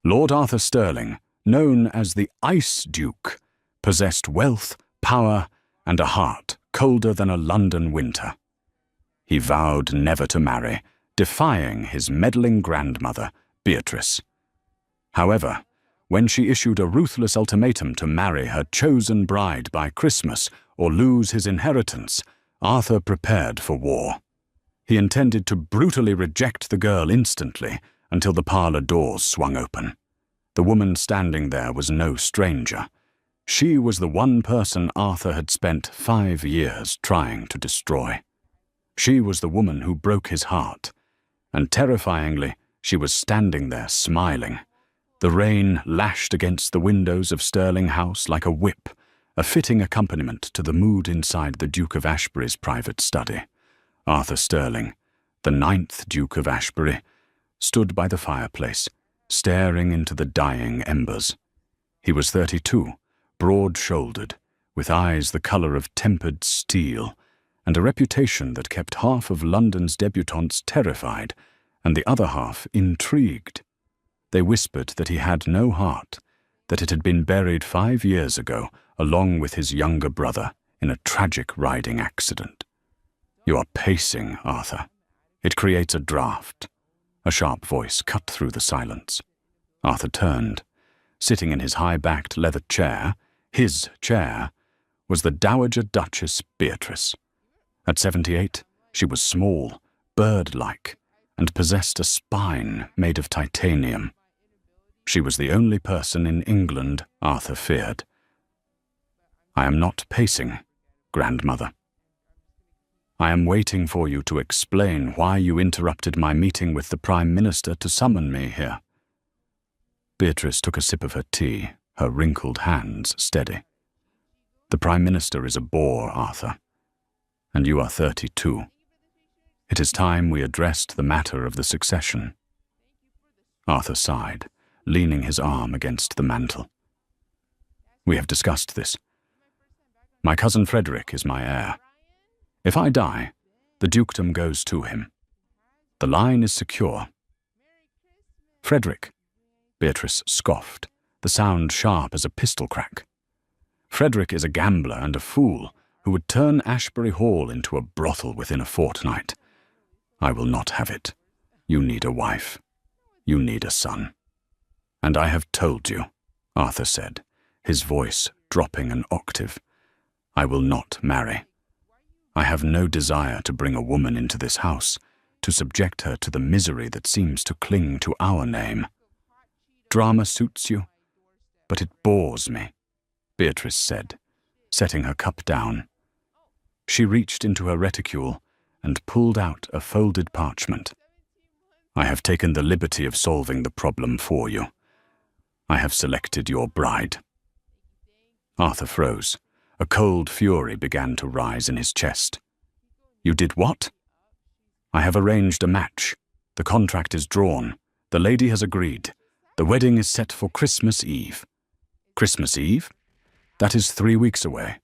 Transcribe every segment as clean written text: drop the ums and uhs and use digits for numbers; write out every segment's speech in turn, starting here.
Lord Arthur Sterling, known as the Ice Duke, possessed wealth, power, and a heart colder than a London winter. He vowed never to marry, defying his meddling grandmother, Beatrice. However, when she issued a ruthless ultimatum to marry her chosen bride by Christmas or lose his inheritance, Arthur prepared for war. He intended to brutally reject the girl instantly until the parlor doors swung open. The woman standing there was no stranger. She was the one person Arthur had spent 5 years trying to destroy. She was the woman who broke his heart, and terrifyingly, she was standing there smiling. The rain lashed against the windows of Stirling House like a whip, a fitting accompaniment to the mood inside the Duke of Ashbury's private study. Arthur Sterling, the 9th Duke of Ashbury, stood by the fireplace, staring into the dying embers. He was 32, broad-shouldered, with eyes the colour of tempered steel, and a reputation that kept half of London's debutantes terrified and the other half intrigued. They whispered that he had no heart, that it had been buried 5 years ago, along with his younger brother, in a tragic riding accident. "You are pacing, Arthur. It creates a draft." A sharp voice cut through the silence. Arthur turned. Sitting in his high-backed leather chair, his chair, was the Dowager Duchess Beatrice. At 78, she was small, bird-like, and possessed a spine made of titanium. She was the only person in England Arthur feared. "I am not pacing, grandmother. I am waiting for you to explain why you interrupted my meeting with the Prime Minister to summon me here." Beatrice took a sip of her tea, her wrinkled hands steady. "The Prime Minister is a bore, Arthur, and you are 32. It is time we addressed the matter of the succession." Arthur sighed, leaning his arm against the mantel. "We have discussed this. My cousin Frederick is my heir. If I die, the dukedom goes to him. The line is secure." "Frederick," Beatrice scoffed, the sound sharp as a pistol crack. "Frederick is a gambler and a fool who would turn Ashbury Hall into a brothel within a fortnight. I will not have it. You need a wife. You need a son. And I have told you," Arthur said, his voice dropping an octave. "I will not marry. I have no desire to bring a woman into this house, to subject her to the misery that seems to cling to our name. Drama suits you, but it bores me," Beatrice said, setting her cup down. She reached into her reticule and pulled out a folded parchment. "I have taken the liberty of solving the problem for you. I have selected your bride." Arthur froze. A cold fury began to rise in his chest. "You did what?" "I have arranged a match. The contract is drawn. The lady has agreed. The wedding is set for Christmas Eve." "Christmas Eve? That is 3 weeks away."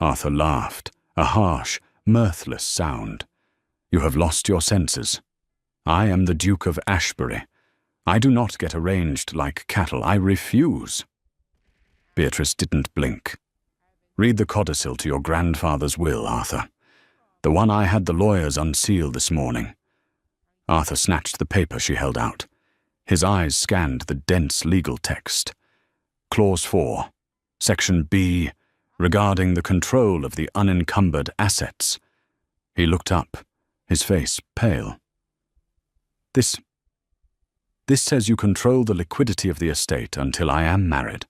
Arthur laughed, a harsh, mirthless sound. "You have lost your senses. I am the Duke of Ashbury. I do not get arranged like cattle. I refuse." Beatrice didn't blink. "Read the codicil to your grandfather's will, Arthur. The one I had the lawyers unseal this morning." Arthur snatched the paper she held out. His eyes scanned the dense legal text. Clause 4, Section B, regarding the control of the unencumbered assets. He looked up, his face pale. This says you control the liquidity of the estate until I am married."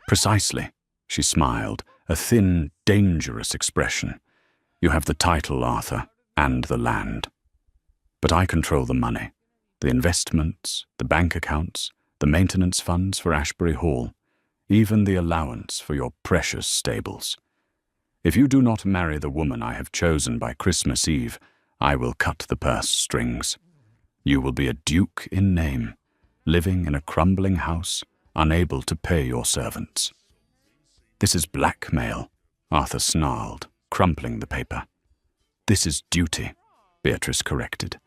"Precisely," she smiled, a thin, dangerous expression. "You have the title, Arthur, and the land. But I control the money, the investments, the bank accounts, the maintenance funds for Ashbury Hall, even the allowance for your precious stables. If you do not marry the woman I have chosen by Christmas Eve, I will cut the purse strings. You will be a duke in name, living in a crumbling house, unable to pay your servants." "This is blackmail," Arthur snarled, crumpling the paper. "This is duty," Beatrice corrected.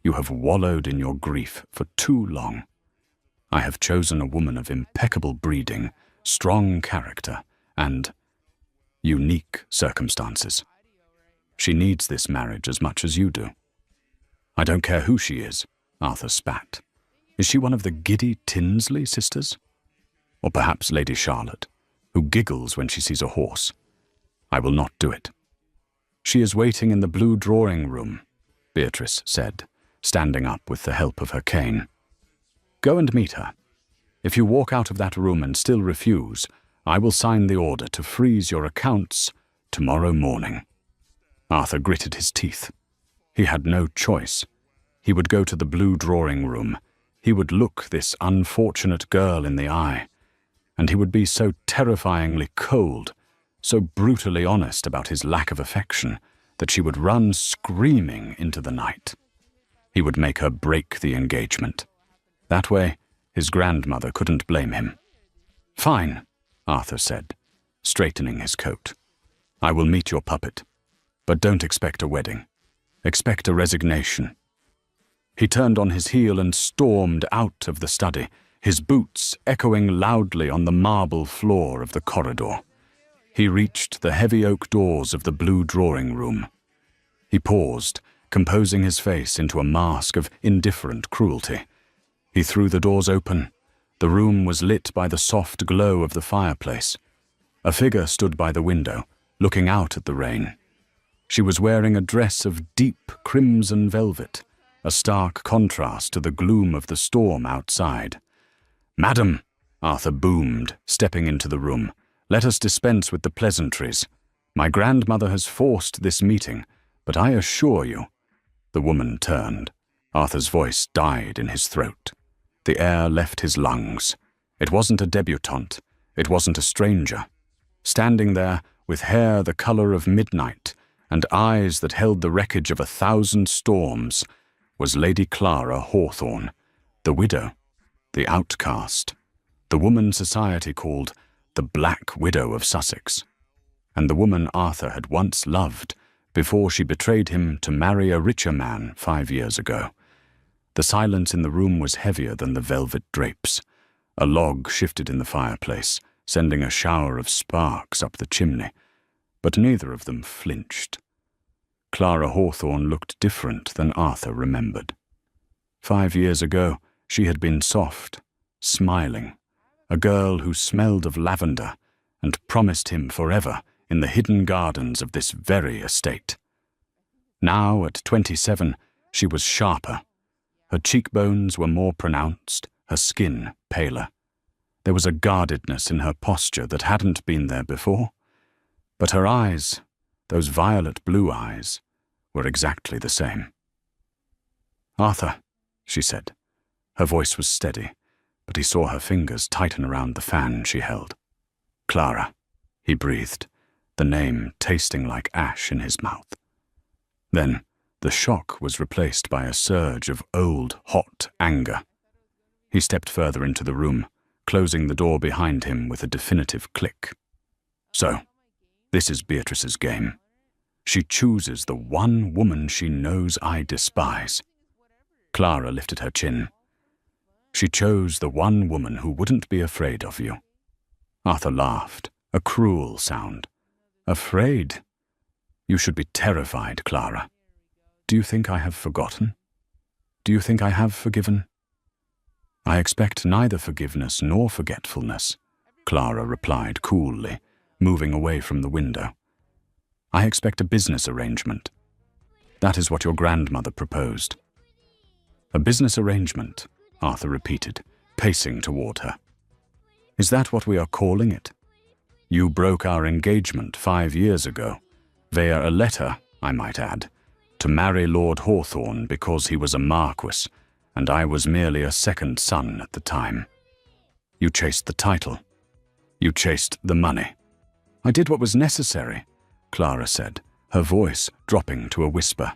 "You have wallowed in your grief for too long. I have chosen a woman of impeccable breeding, strong character, and unique circumstances. She needs this marriage as much as you do." "I don't care who she is," Arthur spat. "Is she one of the giddy Tinsley sisters? Or perhaps Lady Charlotte, who giggles when she sees a horse? I will not do it." "She is waiting in the blue drawing room," Beatrice said, standing up with the help of her cane. "Go and meet her. If you walk out of that room and still refuse, I will sign the order to freeze your accounts tomorrow morning." Arthur gritted his teeth. He had no choice. He would go to the blue drawing room. He would look this unfortunate girl in the eye. And he would be so terrifyingly cold, so brutally honest about his lack of affection, that she would run screaming into the night. He would make her break the engagement. That way, his grandmother couldn't blame him. "Fine," Arthur said, straightening his coat. "I will meet your puppet. But don't expect a wedding. Expect a resignation." He turned on his heel and stormed out of the study, his boots echoing loudly on the marble floor of the corridor. He reached the heavy oak doors of the blue drawing room. He paused, composing his face into a mask of indifferent cruelty. He threw the doors open. The room was lit by the soft glow of the fireplace. A figure stood by the window, looking out at the rain. She was wearing a dress of deep crimson velvet, a stark contrast to the gloom of the storm outside. "Madam," Arthur boomed, stepping into the room, "let us dispense with the pleasantries. My grandmother has forced this meeting, but I assure you—" The woman turned. Arthur's voice died in his throat. The air left his lungs. It wasn't a debutante. It wasn't a stranger. Standing there, with hair the color of midnight, and eyes that held the wreckage of 1,000 storms, was Lady Clara Hawthorne, the widow, the outcast, the woman society called the Black Widow of Sussex, and the woman Arthur had once loved before she betrayed him to marry a richer man 5 years ago. The silence in the room was heavier than the velvet drapes. A log shifted in the fireplace, sending a shower of sparks up the chimney, but neither of them flinched. Clara Hawthorne looked different than Arthur remembered. 5 years ago, she had been soft, smiling, a girl who smelled of lavender and promised him forever in the hidden gardens of this very estate. Now, at 27, she was sharper. Her cheekbones were more pronounced, her skin paler. There was a guardedness in her posture that hadn't been there before. But her eyes, those violet blue eyes, were exactly the same. "Arthur," she said. Her voice was steady, but he saw her fingers tighten around the fan she held. "Clara," he breathed, the name tasting like ash in his mouth. Then the shock was replaced by a surge of old, hot anger. He stepped further into the room, closing the door behind him with a definitive click. "So, this is Beatrice's game. She chooses the one woman she knows I despise." Clara lifted her chin. "She chose the one woman who wouldn't be afraid of you." Arthur laughed, a cruel sound. "Afraid? You should be terrified, Clara. Do you think I have forgotten? Do you think I have forgiven?" "I expect neither forgiveness nor forgetfulness," Clara replied coolly, moving away from the window. "I expect a business arrangement. That is what your grandmother proposed." "A business arrangement," Arthur repeated, pacing toward her. "Is that what we are calling it? You broke our engagement 5 years ago, via a letter, I might add, to marry Lord Hawthorne because he was a marquis, and I was merely a second son at the time. You chased the title. You chased the money." "I did what was necessary," Clara said, her voice dropping to a whisper.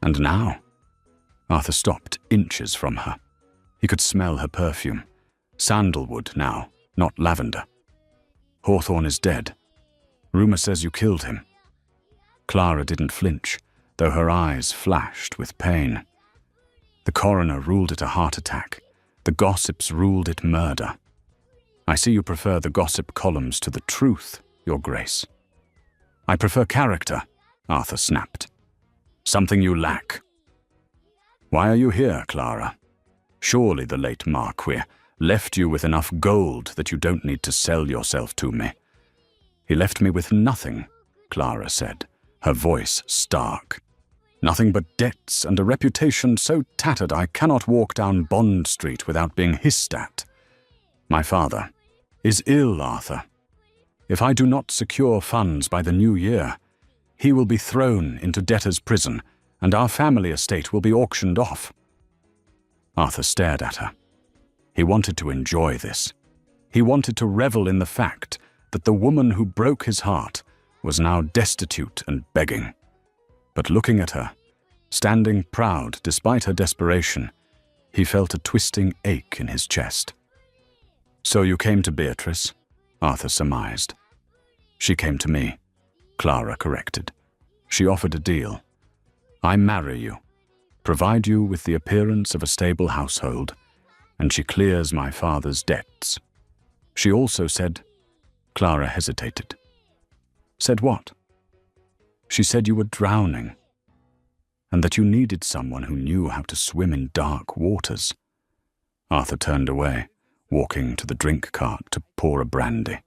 "And now?" Arthur stopped inches from her. He could smell her perfume. Sandalwood now, not lavender. "Hawthorne is dead. Rumor says you killed him." Clara didn't flinch, though her eyes flashed with pain. "The coroner ruled it a heart attack. The gossips ruled it murder. I see you prefer the gossip columns to the truth, Your Grace. I prefer character, Arthur snapped. Something you lack. Why are you here, Clara? Surely the late Marquis left you with enough gold that you don't need to sell yourself to me. He left me with nothing, Clara said, her voice stark. Nothing but debts and a reputation so tattered I cannot walk down Bond Street without being hissed at. My father is ill, Arthur. If I do not secure funds by the new year, he will be thrown into debtor's prison and our family estate will be auctioned off. Arthur stared at her. He wanted to enjoy this. He wanted to revel in the fact that the woman who broke his heart was now destitute and begging. But looking at her, standing proud despite her desperation, he felt a twisting ache in his chest. So you came to Beatrice, Arthur surmised. She came to me, Clara corrected. She offered a deal. I marry you, provide you with the appearance of a stable household, and she clears my father's debts. She also said, Clara hesitated. Said what? She said you were drowning, and that you needed someone who knew how to swim in dark waters. Arthur turned away, walking to the drink cart to pour a brandy.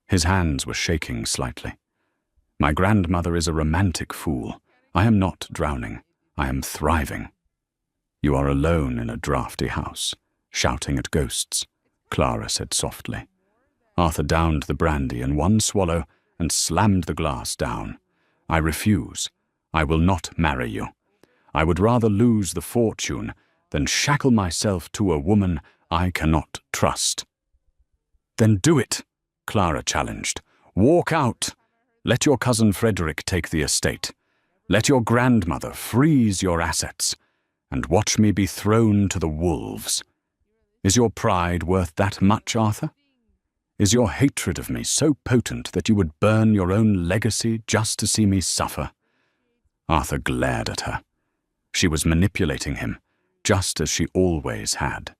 His hands were shaking slightly. My grandmother is a romantic fool. I am not drowning. I am thriving. You are alone in a draughty house, shouting at ghosts, Clara said softly. Arthur downed the brandy in one swallow and slammed the glass down. I refuse. I will not marry you. I would rather lose the fortune than shackle myself to a woman I cannot trust. Then do it, Clara challenged. Walk out. Let your cousin Frederick take the estate. Let your grandmother freeze your assets, and watch me be thrown to the wolves. Is your pride worth that much, Arthur? Is your hatred of me so potent that you would burn your own legacy just to see me suffer? Arthur glared at her. She was manipulating him, just as she always had.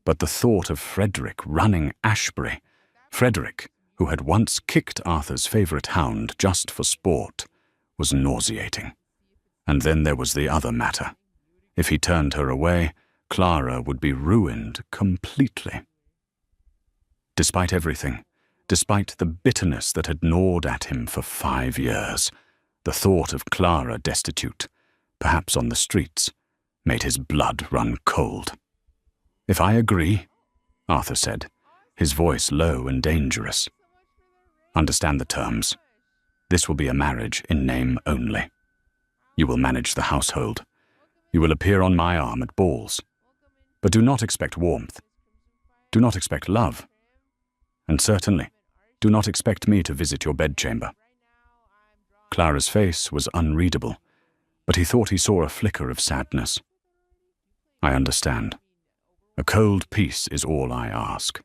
But the thought of Frederick running Ashbury, Frederick, who had once kicked Arthur's favourite hound just for sport, was nauseating. And then there was the other matter. If he turned her away, Clara would be ruined completely. Despite everything, despite the bitterness that had gnawed at him for 5 years, the thought of Clara destitute, perhaps on the streets, made his blood run cold. If I agree, Arthur said, his voice low and dangerous. Understand the terms. This will be a marriage in name only. You will manage the household. You will appear on my arm at balls. But do not expect warmth. Do not expect love. And certainly, do not expect me to visit your bedchamber. Clara's face was unreadable, but he thought he saw a flicker of sadness. I understand. A cold peace is all I ask.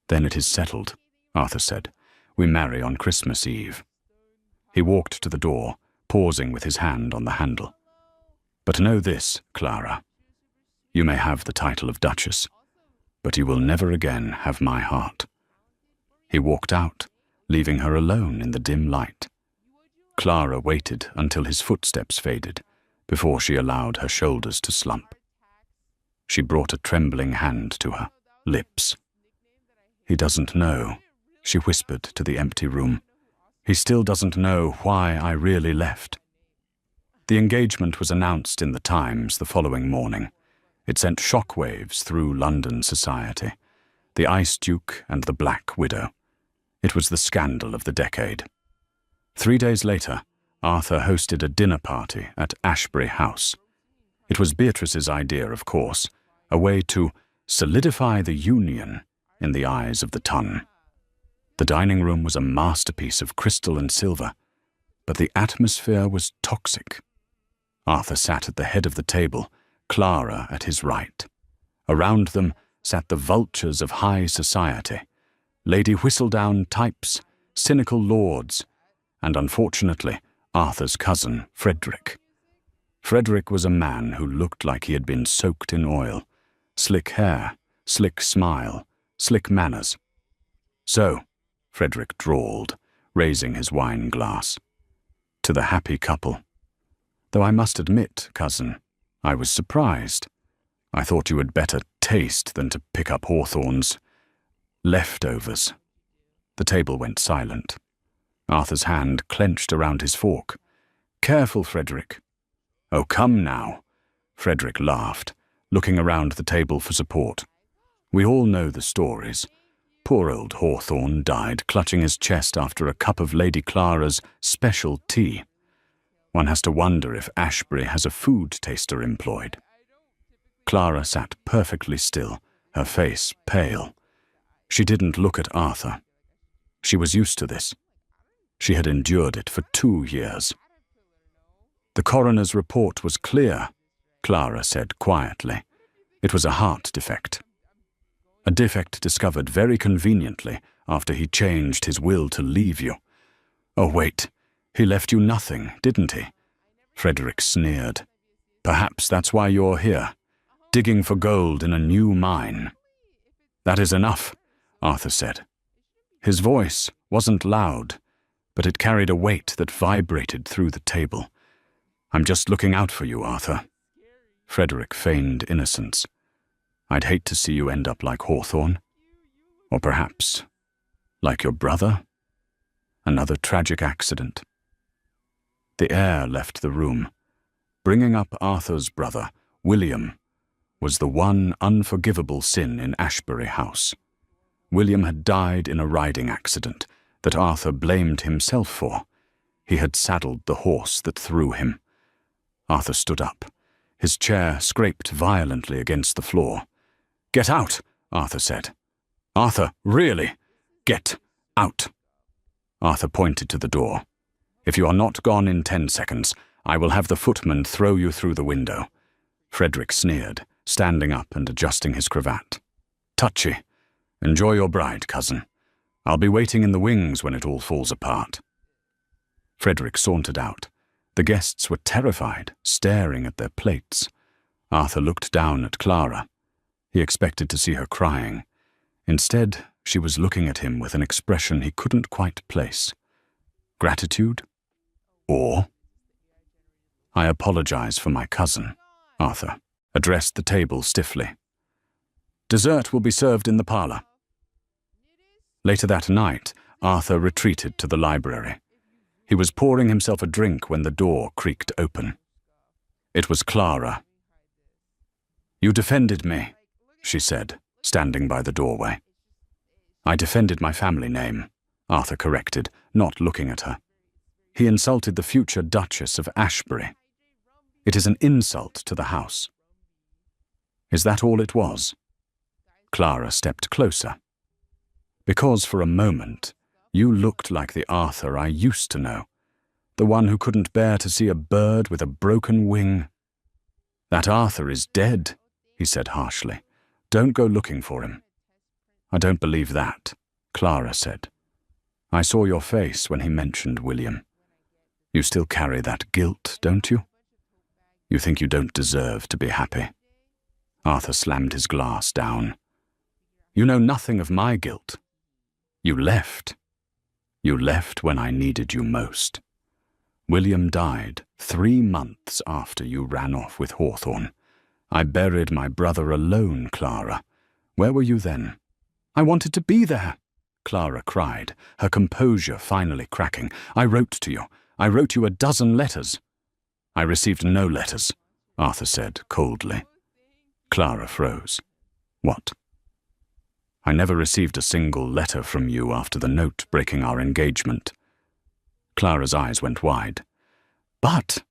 Then it is settled, Arthur said. We marry on Christmas Eve. He walked to the door, pausing with his hand on the handle. But know this, Clara. You may have the title of Duchess, but you will never again have my heart. He walked out, leaving her alone in the dim light. Clara waited until his footsteps faded, before she allowed her shoulders to slump. She brought a trembling hand to her lips. He doesn't know, she whispered to the empty room. He still doesn't know why I really left. The engagement was announced in the Times the following morning. It sent shockwaves through London society. The Ice Duke and the Black Widow. It was the scandal of the decade. 3 days later, Arthur hosted a dinner party at Ashbury House. It was Beatrice's idea, of course, a way to solidify the union in the eyes of the ton. The dining room was a masterpiece of crystal and silver, but the atmosphere was toxic. Arthur sat at the head of the table, Clara at his right. Around them sat the vultures of high society, Lady Whistledown types, cynical lords, and unfortunately, Arthur's cousin, Frederick. Frederick was a man who looked like he had been soaked in oil, Slick hair, slick smile, slick manners. "So," Frederick drawled, raising his wine glass. "To the happy couple. Though I must admit, cousin, I was surprised. I thought you had better taste than to pick up Hawthorne's leftovers." The table went silent. Arthur's hand clenched around his fork. "Careful, Frederick." "Oh, come now." Frederick laughed, looking around the table for support. "We all know the stories. Poor old Hawthorne died clutching his chest after a cup of Lady Clara's special tea. One has to wonder if Ashbury has a food taster employed." Clara sat perfectly still, her face pale. She didn't look at Arthur. She was used to this. She had endured it for 2 years. "The coroner's report was clear," Clara said quietly. "It was a heart defect. A defect discovered very conveniently after he changed his will to leave you." "Oh, wait, he left you nothing, didn't he?" Frederick sneered. "Perhaps that's why you're here, digging for gold in a new mine." "That is enough," Arthur said. His voice wasn't loud, but it carried a weight that vibrated through the table. "I'm just looking out for you, Arthur." Frederick feigned innocence. "I'd hate to see you end up like Hawthorne. Or perhaps, like your brother. Another tragic accident." The air left the room. Bringing up Arthur's brother, William, was the one unforgivable sin in Ashbury House. William had died in a riding accident that Arthur blamed himself for. He had saddled the horse that threw him. Arthur stood up. His chair scraped violently against the floor. "Get out," Arthur said. "Arthur, really, get out." Arthur pointed to the door. "If you are not gone in 10 seconds, I will have the footman throw you through the window." Frederick sneered, standing up and adjusting his cravat. "Touchy. Enjoy your bride, cousin. I'll be waiting in the wings when it all falls apart." Frederick sauntered out. The guests were terrified, staring at their plates. Arthur looked down at Clara. He expected to see her crying. Instead, she was looking at him with an expression he couldn't quite place. Gratitude? Awe? "I apologize for my cousin," Arthur addressed the table stiffly. "Dessert will be served in the parlor." Later that night, Arthur retreated to the library. He was pouring himself a drink when the door creaked open. It was Clara. "You defended me," she said, standing by the doorway. "I defended my family name," Arthur corrected, not looking at her. "He insulted the future Duchess of Ashbury. It is an insult to the house." "Is that all it was?" Clara stepped closer. "Because for a moment, you looked like the Arthur I used to know, the one who couldn't bear to see a bird with a broken wing." "That Arthur is dead," he said harshly. "Don't go looking for him." "I don't believe that," Clara said. "I saw your face when he mentioned William. You still carry that guilt, don't you? You think you don't deserve to be happy." Arthur slammed his glass down. "You know nothing of my guilt. You left. You left when I needed you most. William died 3 months after you ran off with Hawthorne. I buried my brother alone, Clara. Where were you then?" "I wanted to be there," Clara cried, her composure finally cracking. "I wrote to you. I wrote you a dozen letters." "I received no letters," Arthur said coldly. Clara froze. "What?" "I never received a single letter from you after the note breaking our engagement." Clara's eyes went wide. "But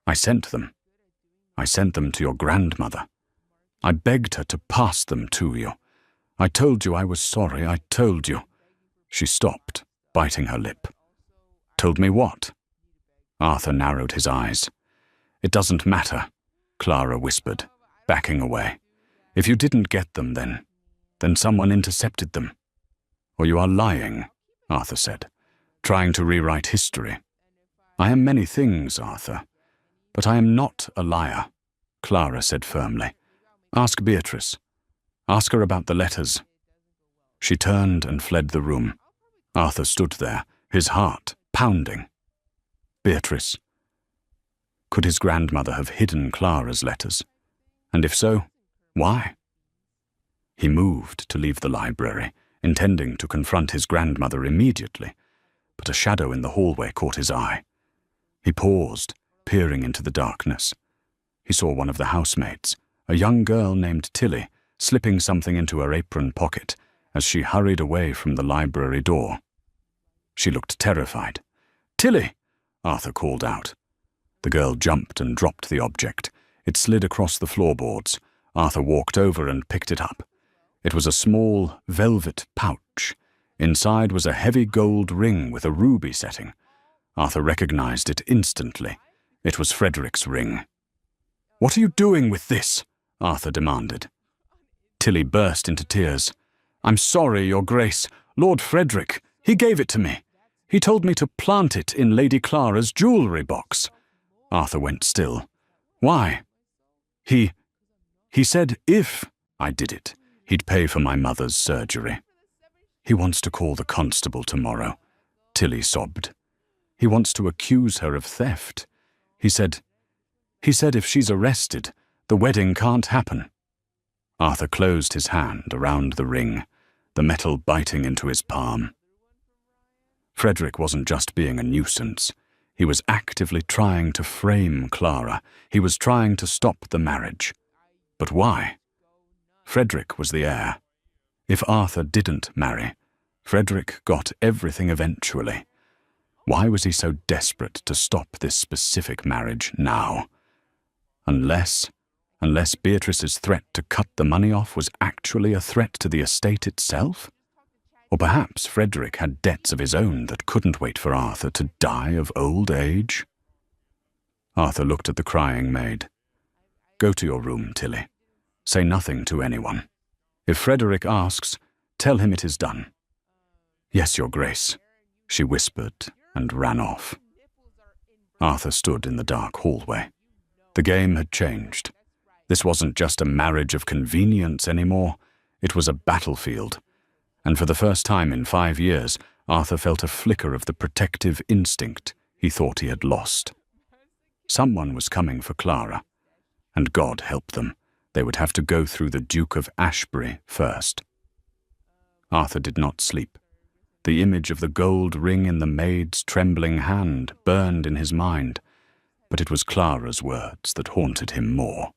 I sent them. I sent them to your grandmother. I begged her to pass them to you. I told you I was sorry, I told you." She stopped, biting her lip. "Told me what?" Arthur narrowed his eyes. "It doesn't matter," Clara whispered, backing away. "If you didn't get them then someone intercepted them." "Or you are lying," Arthur said, "trying to rewrite history." "I am many things, Arthur, but I am not a liar," Clara said firmly. Ask Beatrice. Ask her about the letters." She turned and fled the room. Arthur stood there, his heart pounding. Beatrice. Could his grandmother have hidden Clara's letters? And if so, why? He moved to leave the library, intending to confront his grandmother immediately, but a shadow in the hallway caught his eye. He paused, peering into the darkness. He saw one of the housemaids, a young girl named Tilly, slipping something into her apron pocket as she hurried away from the library door. She looked terrified. "Tilly!" Arthur called out. The girl jumped and dropped the object. It slid across the floorboards. Arthur walked over and picked it up. It was a small, velvet pouch. Inside was a heavy gold ring with a ruby setting. Arthur recognized it instantly. It was Frederick's ring. "What are you doing with this?" Arthur demanded. Tilly burst into tears. "I'm sorry, Your Grace. Lord Frederick, he gave it to me. He told me to plant it in Lady Clara's jewellery box." Arthur went still. "Why?" He said if I did it, he'd pay for my mother's surgery." "He wants to call the constable tomorrow," Tilly sobbed. "He wants to accuse her of theft. He said if she's arrested, the wedding can't happen." Arthur closed his hand around the ring, the metal biting into his palm. Frederick wasn't just being a nuisance. He was actively trying to frame Clara. He was trying to stop the marriage. But why? Frederick was the heir. If Arthur didn't marry, Frederick got everything eventually. Why was he so desperate to stop this specific marriage now? Unless Beatrice's threat to cut the money off was actually a threat to the estate itself? Or perhaps Frederick had debts of his own that couldn't wait for Arthur to die of old age? Arthur looked at the crying maid. "Go to your room, Tilly. Say nothing to anyone. If Frederick asks, tell him it is done." "Yes, Your Grace," she whispered and ran off. Arthur stood in the dark hallway. The game had changed. This wasn't just a marriage of convenience anymore. It was a battlefield. And for the first time in 5 years, Arthur felt a flicker of the protective instinct he thought he had lost. Someone was coming for Clara, and God help them. They would have to go through the Duke of Ashbury first. Arthur did not sleep. The image of the gold ring in the maid's trembling hand burned in his mind, but it was Clara's words that haunted him more.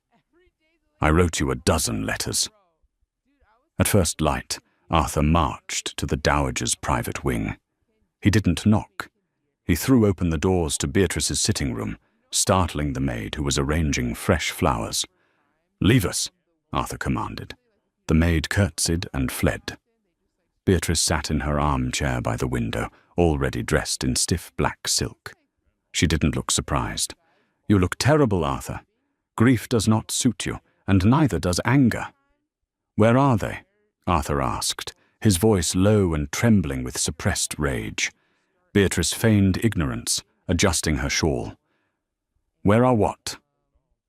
"I wrote you a dozen letters." At first light, Arthur marched to the Dowager's private wing. He didn't knock. He threw open the doors to Beatrice's sitting room, startling the maid who was arranging fresh flowers. "Leave us," Arthur commanded. The maid curtsied and fled. Beatrice sat in her armchair by the window, already dressed in stiff black silk. She didn't look surprised. "You look terrible, Arthur. Grief does not suit you, and neither does anger." "Where are they?" Arthur asked, his voice low and trembling with suppressed rage. Beatrice feigned ignorance, adjusting her shawl. "Where are what?"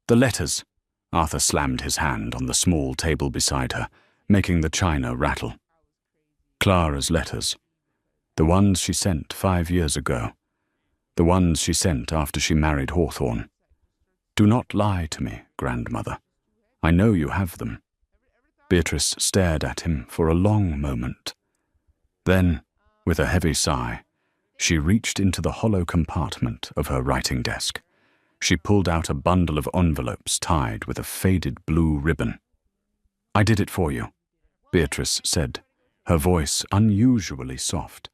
"The letters." Arthur slammed his hand on the small table beside her, making the china rattle. Clara's letters. The ones she sent 5 years ago. The ones she sent after she married Hawthorne. "Do not lie to me, grandmother. I know you have them." Beatrice stared at him for a long moment. Then, with a heavy sigh, she reached into the hollow compartment of her writing desk. She pulled out a bundle of envelopes tied with a faded blue ribbon. "I did it for you," Beatrice said, her voice unusually soft.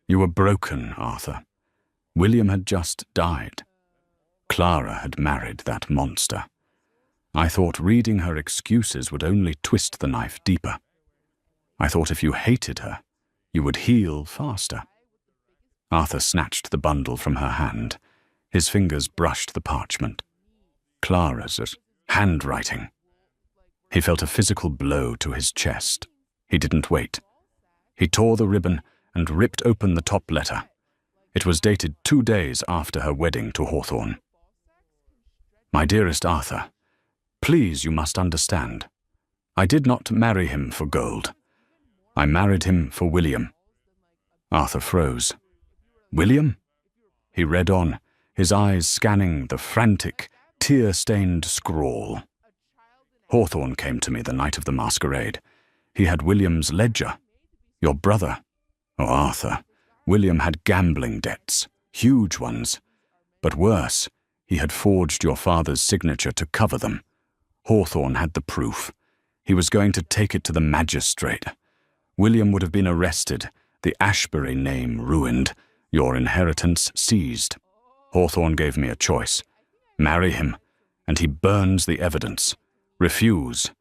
"You were broken, Arthur. William had just died. Clara had married that monster. I thought reading her excuses would only twist the knife deeper. I thought if you hated her, you would heal faster." Arthur snatched the bundle from her hand. His fingers brushed the parchment. Clara's handwriting. He felt a physical blow to his chest. He didn't wait. He tore the ribbon and ripped open the top letter. It was dated 2 days after her wedding to Hawthorne. "My dearest Arthur, please, you must understand. I did not marry him for gold. I married him for William. Arthur froze. William? He read on, his eyes scanning the frantic, tear-stained scrawl. Hawthorne came to me the night of the masquerade. He had William's ledger. Your brother. Oh, Arthur. William had gambling debts, huge ones. But worse, he had forged your father's signature to cover them. Hawthorne had the proof. He was going to take it to the magistrate. William would have been arrested, the Ashbury name ruined, your inheritance seized. Hawthorne gave me a choice. Marry him, and he burns the evidence. Refuse,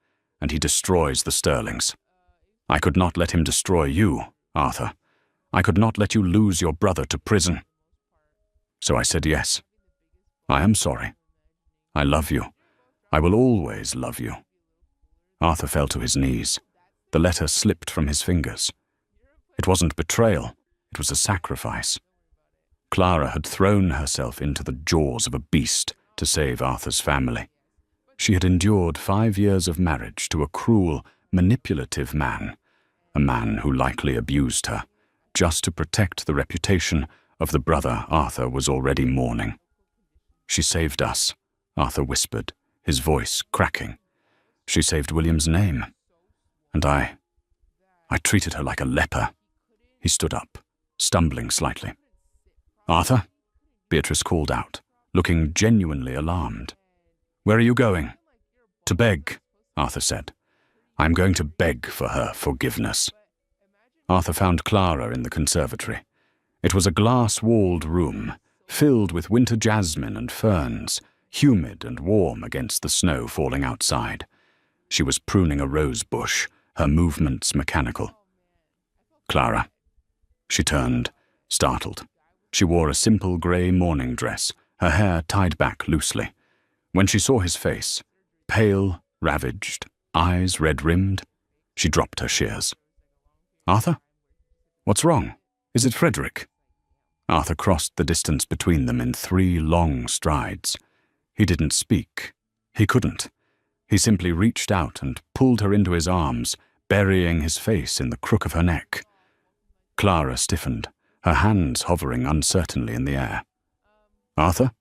and he destroys the sterlings. I could not let him destroy you, Arthur. I could not let you lose your brother to prison. So I said yes. I am sorry. I love you. I will always love you. Arthur fell to his knees. The letter slipped from his fingers. It wasn't betrayal. It was a sacrifice. Clara had thrown herself into the jaws of a beast to save Arthur's family. She had endured 5 years of marriage to a cruel, manipulative man, a man who likely abused her, just to protect the reputation of the brother Arthur was already mourning. She saved us, Arthur whispered, his voice cracking. She saved William's name. And I treated her like a leper. He stood up, stumbling slightly. Arthur? Beatrice called out, looking genuinely alarmed. Where are you going? To beg, Arthur said. I'm going to beg for her forgiveness. Arthur found Clara in the conservatory. It was a glass-walled room, filled with winter jasmine and ferns, humid and warm against the snow falling outside. She was pruning a rose bush, her movements mechanical. Clara. She turned, startled. She wore a simple grey morning dress, her hair tied back loosely. When she saw his face, pale, ravaged, eyes red-rimmed, she dropped her shears. Arthur? What's wrong? Is it Frederick? Arthur crossed the distance between them in 3 long strides. He didn't speak. He couldn't. He simply reached out and pulled her into his arms, burying his face in the crook of her neck. Clara stiffened, her hands hovering uncertainly in the air. Arthur?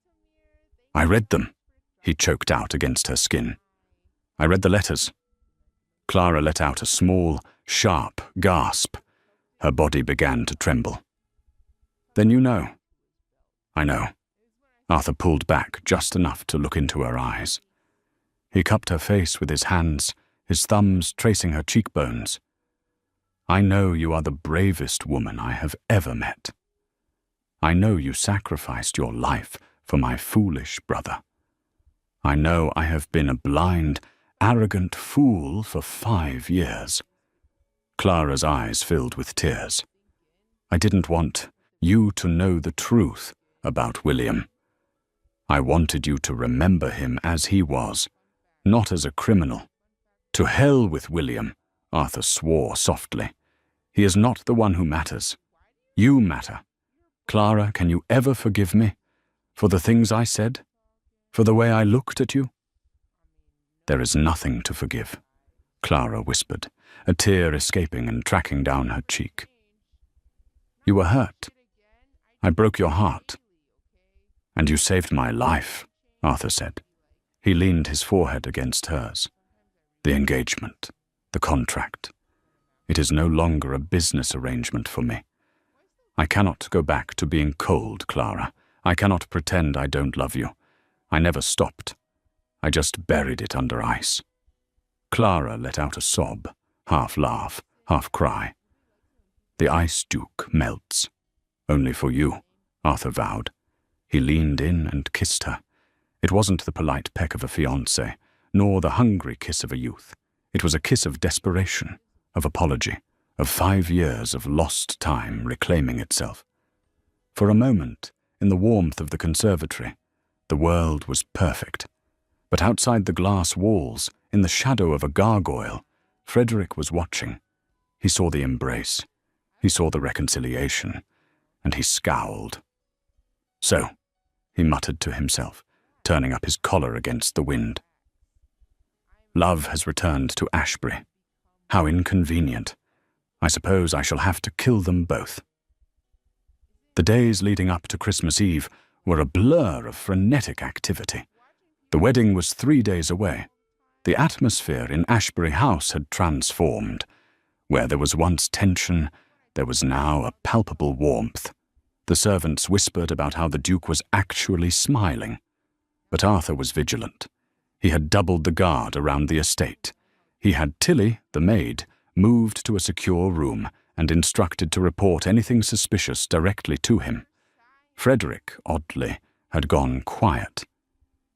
I read them, he choked out against her skin. I read the letters. Clara let out a small, sharp gasp. Her body began to tremble. Then you know. I know. Arthur pulled back just enough to look into her eyes. He cupped her face with his hands, his thumbs tracing her cheekbones. I know you are the bravest woman I have ever met. I know you sacrificed your life for my foolish brother. I know I have been a blind, arrogant fool for 5 years. Clara's eyes filled with tears. I didn't want you to know the truth about William. I wanted you to remember him as he was, not as a criminal. To hell with William, Arthur swore softly. He is not the one who matters. You matter. Clara, can you ever forgive me? For the things I said? For the way I looked at you? There is nothing to forgive, Clara whispered, a tear escaping and tracking down her cheek. You were hurt. I broke your heart. And you saved my life, Arthur said. He leaned his forehead against hers. The engagement, the contract. It is no longer a business arrangement for me. I cannot go back to being cold, Clara. I cannot pretend I don't love you. I never stopped. I just buried it under ice. Clara let out a sob, half laugh, half cry. The ice duke melts. Only for you, Arthur vowed. He leaned in and kissed her. It wasn't the polite peck of a fiancé, nor the hungry kiss of a youth. It was a kiss of desperation, of apology, of 5 years of lost time reclaiming itself. For a moment, in the warmth of the conservatory, the world was perfect. But outside the glass walls, in the shadow of a gargoyle, Frederick was watching. He saw the embrace. He saw the reconciliation. And he scowled. So, he muttered to himself, turning up his collar against the wind. Love has returned to Ashbury. How inconvenient. I suppose I shall have to kill them both. The days leading up to Christmas Eve were a blur of frenetic activity. The wedding was 3 days away. The atmosphere in Ashbury House had transformed. Where there was once tension, there was now a palpable warmth. The servants whispered about how the Duke was actually smiling. But Arthur was vigilant. He had doubled the guard around the estate. He had Tilly, the maid, moved to a secure room and instructed to report anything suspicious directly to him. Frederick, oddly, had gone quiet.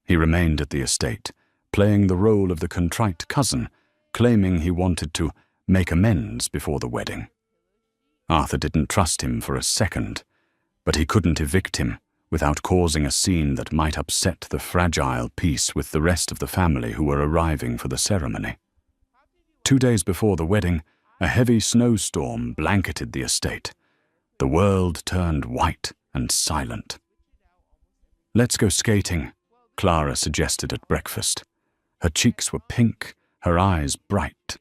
He remained at the estate, playing the role of the contrite cousin, claiming he wanted to make amends before the wedding. Arthur didn't trust him for a second, but he couldn't evict him without causing a scene that might upset the fragile peace with the rest of the family who were arriving for the ceremony. 2 days before the wedding, a heavy snowstorm blanketed the estate. The world turned white and silent. "Let's go skating," Clara suggested at breakfast. Her cheeks were pink, her eyes bright.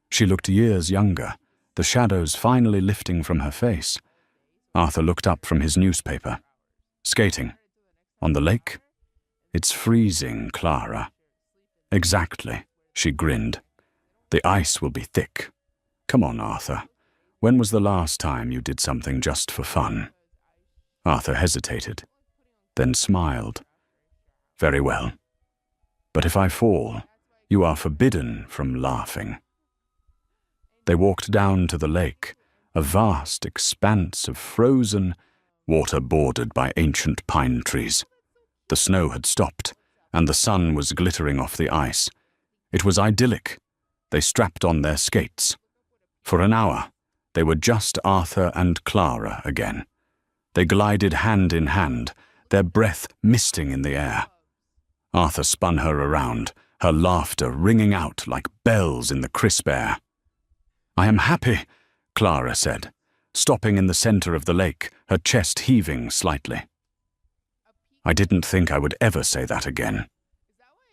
She looked years younger, the shadows finally lifting from her face. Arthur looked up from his newspaper. "Skating? On the lake?" "It's freezing, Clara." "Exactly," she grinned. "The ice will be thick. Come on, Arthur. When was the last time you did something just for fun?" Arthur hesitated, then smiled. "Very well. But if I fall, you are forbidden from laughing." They walked down to the lake, a vast expanse of frozen water bordered by ancient pine trees. The snow had stopped, and the sun was glittering off the ice. It was idyllic. They strapped on their skates. For an hour, they were just Arthur and Clara again. They glided hand in hand, their breath misting in the air. Arthur spun her around, her laughter ringing out like bells in the crisp air. "I am happy," Clara said, stopping in the center of the lake, her chest heaving slightly. "I didn't think I would ever say that again."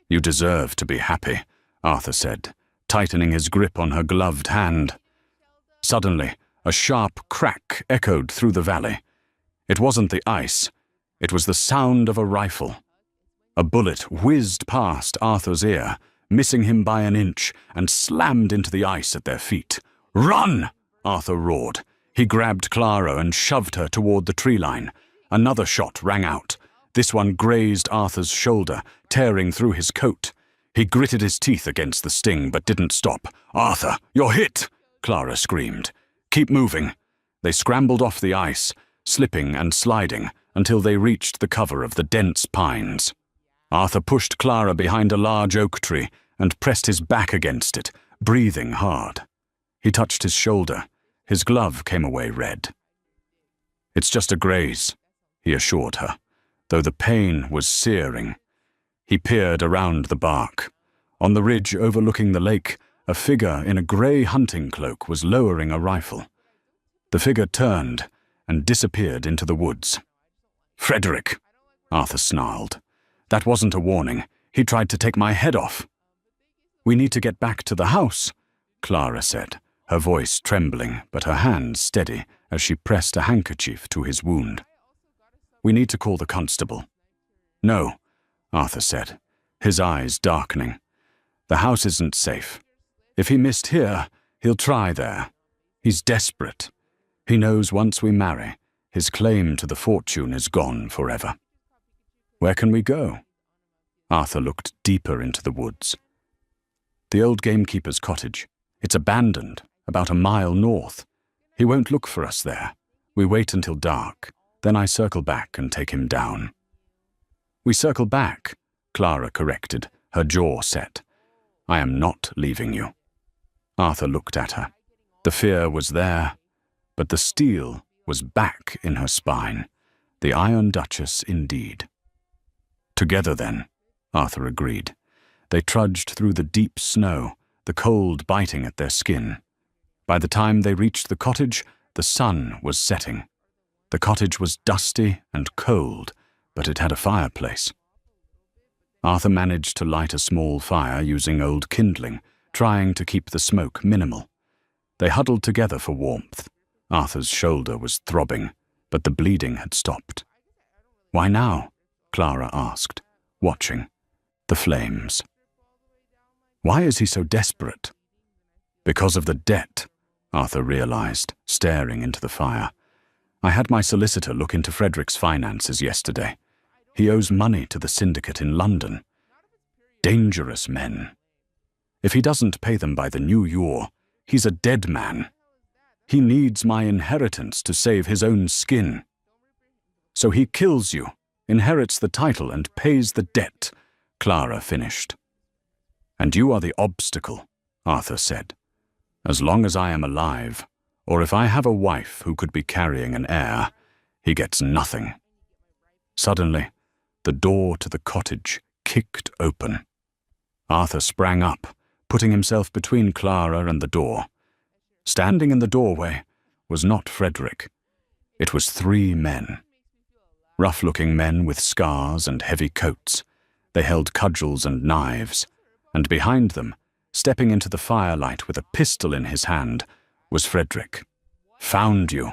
"You deserve to be happy," Arthur said, tightening his grip on her gloved hand. Suddenly, a sharp crack echoed through the valley. It wasn't the ice, it was the sound of a rifle. A bullet whizzed past Arthur's ear, missing him by an inch, and slammed into the ice at their feet. "Run!" Arthur roared. He grabbed Clara and shoved her toward the tree line. Another shot rang out. This one grazed Arthur's shoulder, tearing through his coat. He gritted his teeth against the sting, but didn't stop. "Arthur, you're hit!" Clara screamed. "Keep moving." They scrambled off the ice, slipping and sliding, until they reached the cover of the dense pines. Arthur pushed Clara behind a large oak tree and pressed his back against it, breathing hard. He touched his shoulder. His glove came away red. "It's just a graze," he assured her, though the pain was searing. He peered around the bark. On the ridge overlooking the lake, a figure in a grey hunting cloak was lowering a rifle. The figure turned and disappeared into the woods. "Frederick," Arthur snarled. "That wasn't a warning. He tried to take my head off." "We need to get back to the house," Clara said, her voice trembling but her hands steady as she pressed a handkerchief to his wound. "We need to call the constable." "No," Arthur said, his eyes darkening. "The house isn't safe. If he missed here, he'll try there. He's desperate. He knows once we marry, his claim to the fortune is gone forever." "Where can we go?" Arthur looked deeper into the woods. "The old gamekeeper's cottage. It's abandoned, about a mile north. He won't look for us there. We wait until dark, then I circle back and take him down." "We circle back," Clara corrected, her jaw set. "I am not leaving you." Arthur looked at her. The fear was there, but the steel was back in her spine. The Iron Duchess indeed. "Together then," Arthur agreed. They trudged through the deep snow, the cold biting at their skin. By the time they reached the cottage, the sun was setting. The cottage was dusty and cold, but it had a fireplace. Arthur managed to light a small fire using old kindling, trying to keep the smoke minimal. They huddled together for warmth. Arthur's shoulder was throbbing, but the bleeding had stopped. "Why now?" Clara asked, watching. "The flames." "Why is he so desperate?" "Because of the debt," Arthur realized, staring into the fire. "I had my solicitor look into Frederick's finances yesterday. He owes money to the syndicate in London. Dangerous men. If he doesn't pay them by the new year, he's a dead man. He needs my inheritance to save his own skin. So he kills you, inherits the title, and pays the debt," Clara finished. "And you are the obstacle," Arthur said. "As long as I am alive, or if I have a wife who could be carrying an heir, he gets nothing." Suddenly, the door to the cottage kicked open. Arthur sprang up, putting himself between Clara and the door. Standing in the doorway was not Frederick. It was 3 men. Rough-looking men with scars and heavy coats. They held cudgels and knives, and behind them, stepping into the firelight with a pistol in his hand, was Frederick. "Found you,"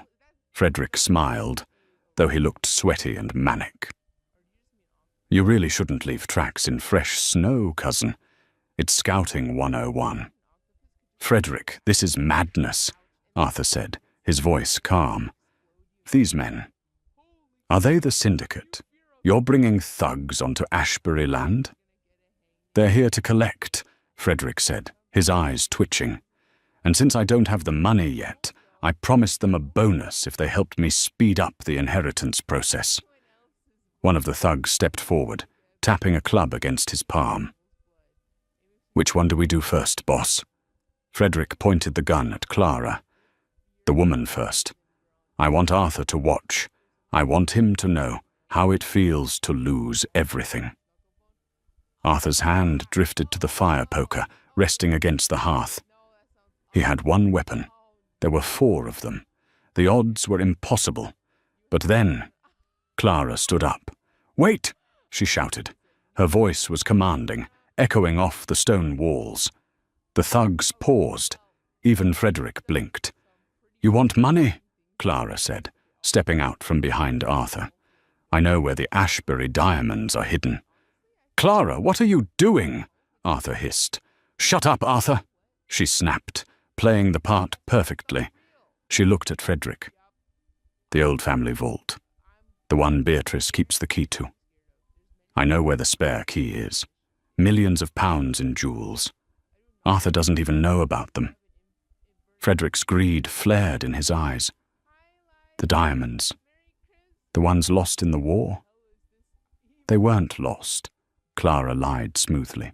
Frederick smiled, though he looked sweaty and manic. "You really shouldn't leave tracks in fresh snow, cousin. It's Scouting 101. "Frederick, this is madness," Arthur said, his voice calm. "These men, are they the syndicate? You're bringing thugs onto Ashbury land?" "They're here to collect," Frederick said, his eyes twitching. "And since I don't have the money yet, I promised them a bonus if they helped me speed up the inheritance process." One of the thugs stepped forward, tapping a club against his palm. "Which one do we do first, boss?" Frederick pointed the gun at Clara. "The woman first. I want Arthur to watch. I want him to know how it feels to lose everything." Arthur's hand drifted to the fire poker, resting against the hearth. He had one weapon. There were 4 of them. The odds were impossible. But then, Clara stood up. "Wait!" she shouted. Her voice was commanding, echoing off the stone walls. The thugs paused. Even Frederick blinked. "You want money?" Clara said, stepping out from behind Arthur. "I know where the Ashbury diamonds are hidden." "Clara, what are you doing?" Arthur hissed. "Shut up, Arthur," she snapped, playing the part perfectly. She looked at Frederick. "The old family vault. The one Beatrice keeps the key to. I know where the spare key is. Millions of pounds in jewels. Arthur doesn't even know about them." Frederick's greed flared in his eyes. "The diamonds. The ones lost in the war?" "They weren't lost," Clara lied smoothly.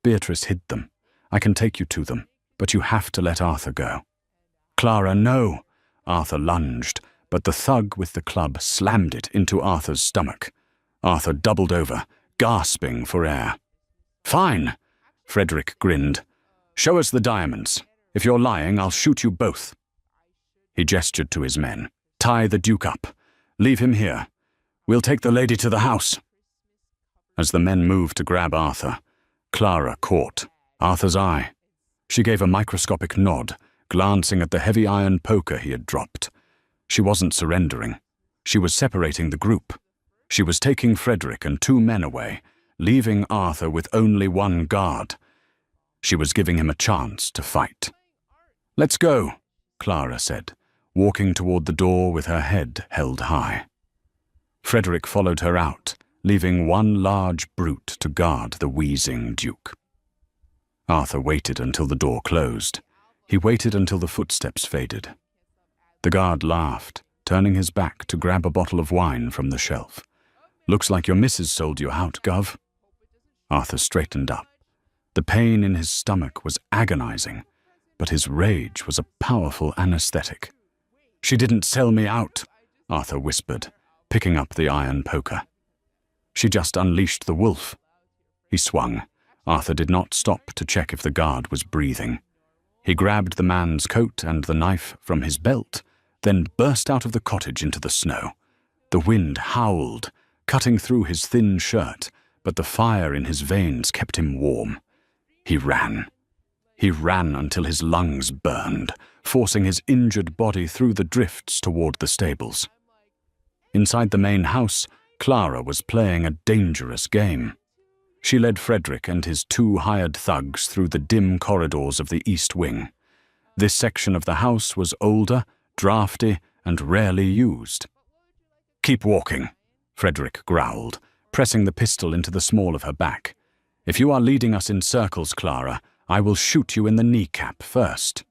"Beatrice hid them. I can take you to them, but you have to let Arthur go." "Clara, no!" Arthur lunged, but the thug with the club slammed it into Arthur's stomach. Arthur doubled over, gasping for air. "Fine," Frederick grinned. "Show us the diamonds. If you're lying, I'll shoot you both." He gestured to his men. "Tie the Duke up. Leave him here. We'll take the lady to the house." As the men moved to grab Arthur, Clara caught Arthur's eye. She gave a microscopic nod, glancing at the heavy iron poker he had dropped. She wasn't surrendering. She was separating the group. She was taking Frederick and 2 men away, leaving Arthur with only 1 guard. She was giving him a chance to fight. "Let's go," Clara said, walking toward the door with her head held high. Frederick followed her out, leaving 1 large brute to guard the wheezing Duke. Arthur waited until the door closed. He waited until the footsteps faded. The guard laughed, turning his back to grab a bottle of wine from the shelf. "Looks like your missus sold you out, Gov." Arthur straightened up. The pain in his stomach was agonizing, but his rage was a powerful anesthetic. "She didn't sell me out," Arthur whispered, picking up the iron poker. "She just unleashed the wolf." He swung. Arthur did not stop to check if the guard was breathing. He grabbed the man's coat and the knife from his belt, then burst out of the cottage into the snow. The wind howled, cutting through his thin shirt, but the fire in his veins kept him warm. He ran. He ran until his lungs burned, forcing his injured body through the drifts toward the stables. Inside the main house, Clara was playing a dangerous game. She led Frederick and his 2 hired thugs through the dim corridors of the East Wing. This section of the house was older, drafty, and rarely used. "Keep walking," Frederick growled, pressing the pistol into the small of her back. "If you are leading us in circles, Clara, I will shoot you in the kneecap first."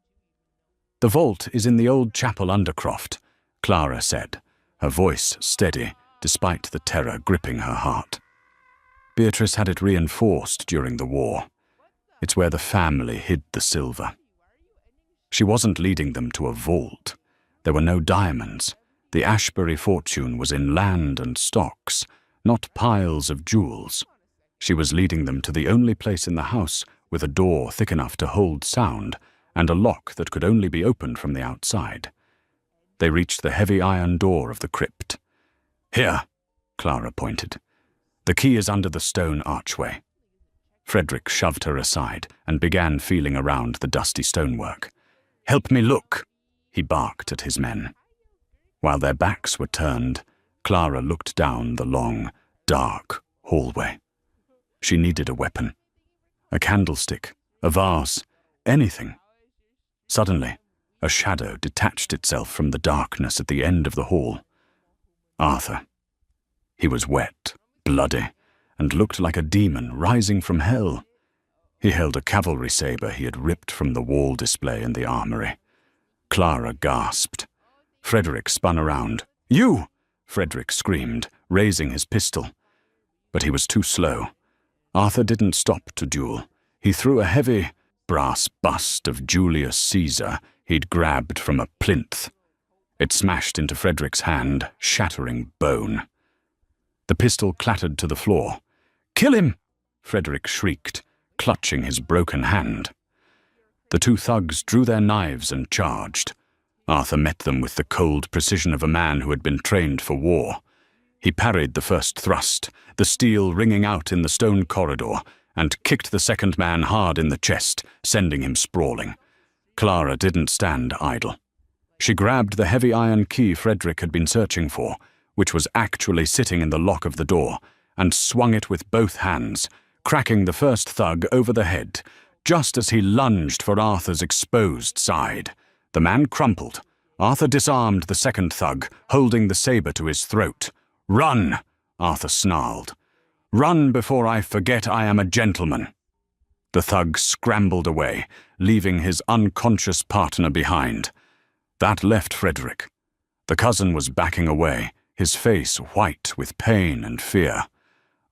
"The vault is in the old chapel undercroft," Clara said, her voice steady despite the terror gripping her heart. Beatrice had it reinforced during the war. It's where the family hid the silver. She wasn't leading them to a vault. There were no diamonds. The Ashbury fortune was in land and stocks, not piles of jewels. She was leading them to the only place in the house with a door thick enough to hold sound and a lock that could only be opened from the outside. They reached the heavy iron door of the crypt. "Here," Clara pointed. "The key is under the stone archway." Frederick shoved her aside and began feeling around the dusty stonework. "Help me look," he barked at his men. While their backs were turned, Clara looked down the long, dark hallway. She needed a weapon. A candlestick, a vase, anything. Suddenly, a shadow detached itself from the darkness at the end of the hall. Arthur. He was wet, bloody, and looked like a demon rising from hell. He held a cavalry saber he had ripped from the wall display in the armory. Clara gasped. Frederick spun around. "You!" Frederick screamed, raising his pistol. But he was too slow. Arthur didn't stop to duel. He threw a heavy, brass bust of Julius Caesar he'd grabbed from a plinth. It smashed into Frederick's hand, shattering bone. The pistol clattered to the floor. "Kill him!" Frederick shrieked, clutching his broken hand. The 2 thugs drew their knives and charged. Arthur met them with the cold precision of a man who had been trained for war. He parried the first thrust, the steel ringing out in the stone corridor, and kicked the second man hard in the chest, sending him sprawling. Clara didn't stand idle. She grabbed the heavy iron key Frederick had been searching for, which was actually sitting in the lock of the door, and swung it with both hands, cracking the first thug over the head, just as he lunged for Arthur's exposed side. The man crumpled. Arthur disarmed the second thug, holding the saber to his throat. "Run!" Arthur snarled. "Run before I forget I am a gentleman." The thug scrambled away, leaving his unconscious partner behind. That left Frederick. The cousin was backing away, his face white with pain and fear.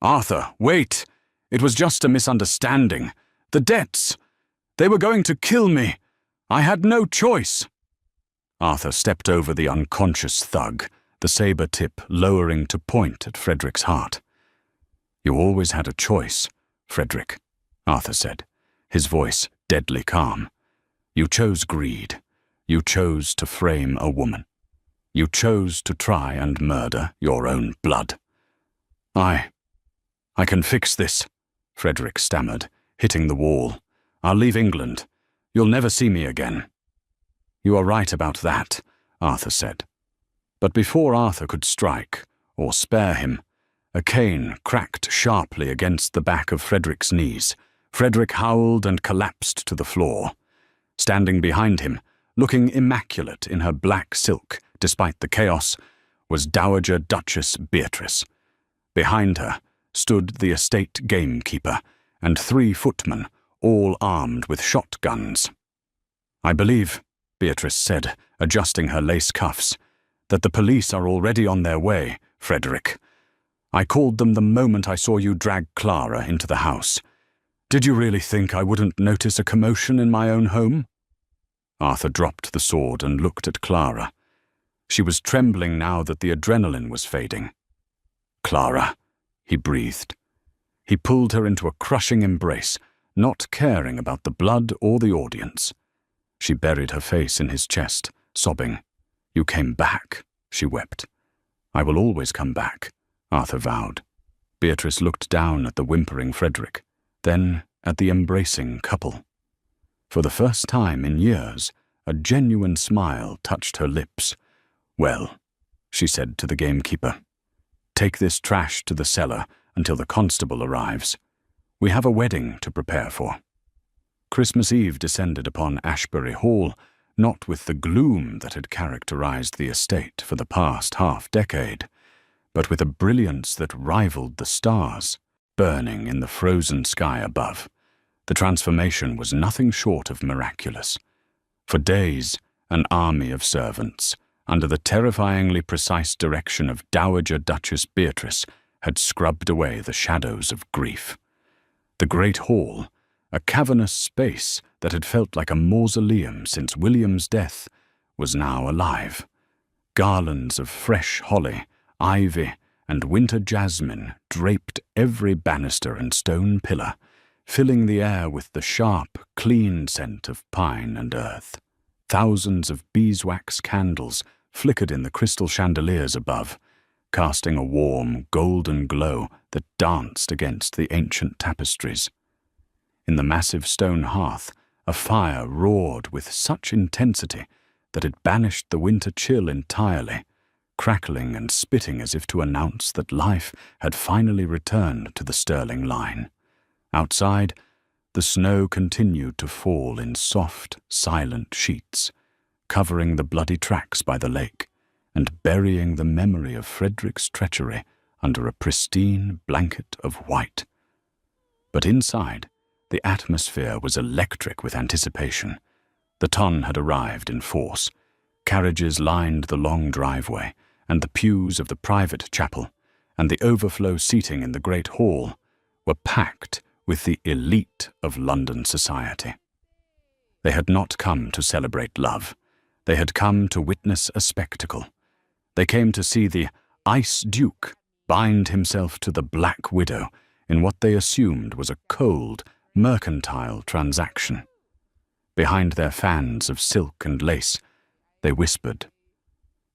"Arthur, wait! It was just a misunderstanding. The debts! They were going to kill me! I had no choice!" Arthur stepped over the unconscious thug, the saber tip lowering to point at Frederick's heart. "You always had a choice, Frederick," Arthur said, his voice deadly calm. "You chose greed. You chose to frame a woman. You chose to try and murder your own blood." I can fix this," Frederick stammered, hitting the wall. "I'll leave England. You'll never see me again." "You are right about that," Arthur said. But before Arthur could strike, or spare him, a cane cracked sharply against the back of Frederick's knees. Frederick howled and collapsed to the floor. Standing behind him, looking immaculate in her black silk, despite the chaos, was Dowager Duchess Beatrice. Behind her stood the estate gamekeeper and 3 footmen, all armed with shotguns. "I believe," Beatrice said, adjusting her lace cuffs, "that the police are already on their way, Frederick. I called them the moment I saw you drag Clara into the house. Did you really think I wouldn't notice a commotion in my own home?" Arthur dropped the sword and looked at Clara. She was trembling now that the adrenaline was fading. "Clara," he breathed. He pulled her into a crushing embrace, not caring about the blood or the audience. She buried her face in his chest, sobbing. "You came back," she wept. "I will always come back," Arthur vowed. Beatrice looked down at the whimpering Frederick, then at the embracing couple. For the first time in years, a genuine smile touched her lips. "Well," she said to the gamekeeper, "take this trash to the cellar until the constable arrives. We have a wedding to prepare for." Christmas Eve descended upon Ashbury Hall, not with the gloom that had characterized the estate for the past half-decade, but with a brilliance that rivaled the stars, burning in the frozen sky above. The transformation was nothing short of miraculous. For days, an army of servants, under the terrifyingly precise direction of Dowager Duchess Beatrice, had scrubbed away the shadows of grief. The great hall, a cavernous space that had felt like a mausoleum since William's death, was now alive. Garlands of fresh holly, ivy, and winter jasmine draped every banister and stone pillar, filling the air with the sharp, clean scent of pine and earth. Thousands of beeswax candles flickered in the crystal chandeliers above, casting a warm, golden glow that danced against the ancient tapestries. In the massive stone hearth, a fire roared with such intensity that it banished the winter chill entirely, crackling and spitting as if to announce that life had finally returned to the Stirling line. Outside, the snow continued to fall in soft, silent sheets, covering the bloody tracks by the lake and burying the memory of Frederick's treachery under a pristine blanket of white. But inside, the atmosphere was electric with anticipation. The ton had arrived in force. Carriages lined the long driveway, and the pews of the private chapel and the overflow seating in the great hall were packed with the elite of London society. They had not come to celebrate love. They had come to witness a spectacle. They came to see the Ice Duke bind himself to the Black Widow in what they assumed was a cold, mercantile transaction. Behind their fans of silk and lace, they whispered.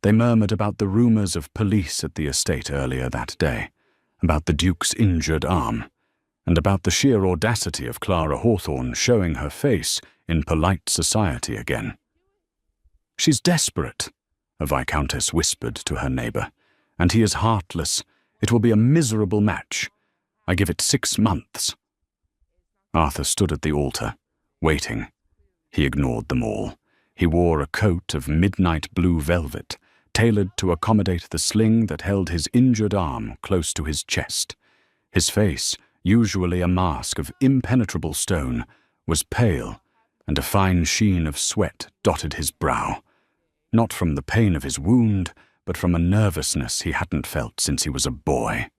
They murmured about the rumors of police at the estate earlier that day, about the Duke's injured arm, and about the sheer audacity of Clara Hawthorne showing her face in polite society again. "She's desperate," a viscountess whispered to her neighbor, "and he is heartless. It will be a miserable match. I give it 6 months." Arthur stood at the altar, waiting. He ignored them all. He wore a coat of midnight blue velvet, tailored to accommodate the sling that held his injured arm close to his chest. His face, usually a mask of impenetrable stone, was pale, and a fine sheen of sweat dotted his brow. Not from the pain of his wound, but from a nervousness he hadn't felt since he was a boy.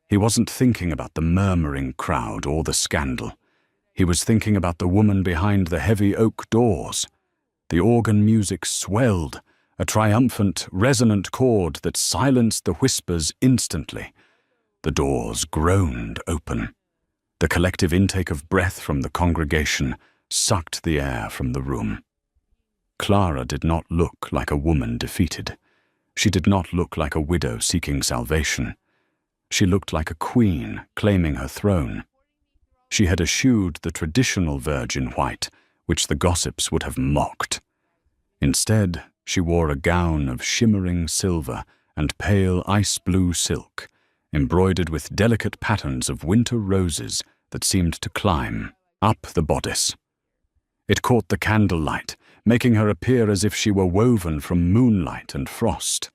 He wasn't thinking about the murmuring crowd or the scandal. He was thinking about the woman behind the heavy oak doors. The organ music swelled, a triumphant, resonant chord that silenced the whispers instantly. The doors groaned open. The collective intake of breath from the congregation sucked the air from the room. Clara did not look like a woman defeated. She did not look like a widow seeking salvation. She looked like a queen claiming her throne. She had eschewed the traditional virgin white, which the gossips would have mocked. Instead, she wore a gown of shimmering silver and pale ice-blue silk, embroidered with delicate patterns of winter roses that seemed to climb up the bodice. It caught the candlelight, making her appear as if she were woven from moonlight and frost.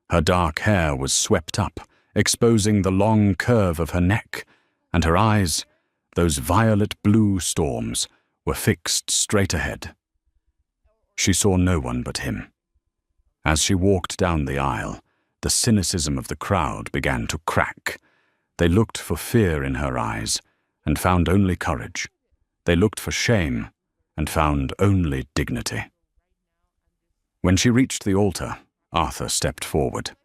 Her dark hair was swept up, exposing the long curve of her neck, and her eyes, those violet-blue storms, were fixed straight ahead. She saw no one but him. As she walked down the aisle, the cynicism of the crowd began to crack. They looked for fear in her eyes, and found only courage. They looked for shame, and found only dignity. When she reached the altar, Arthur stepped forward.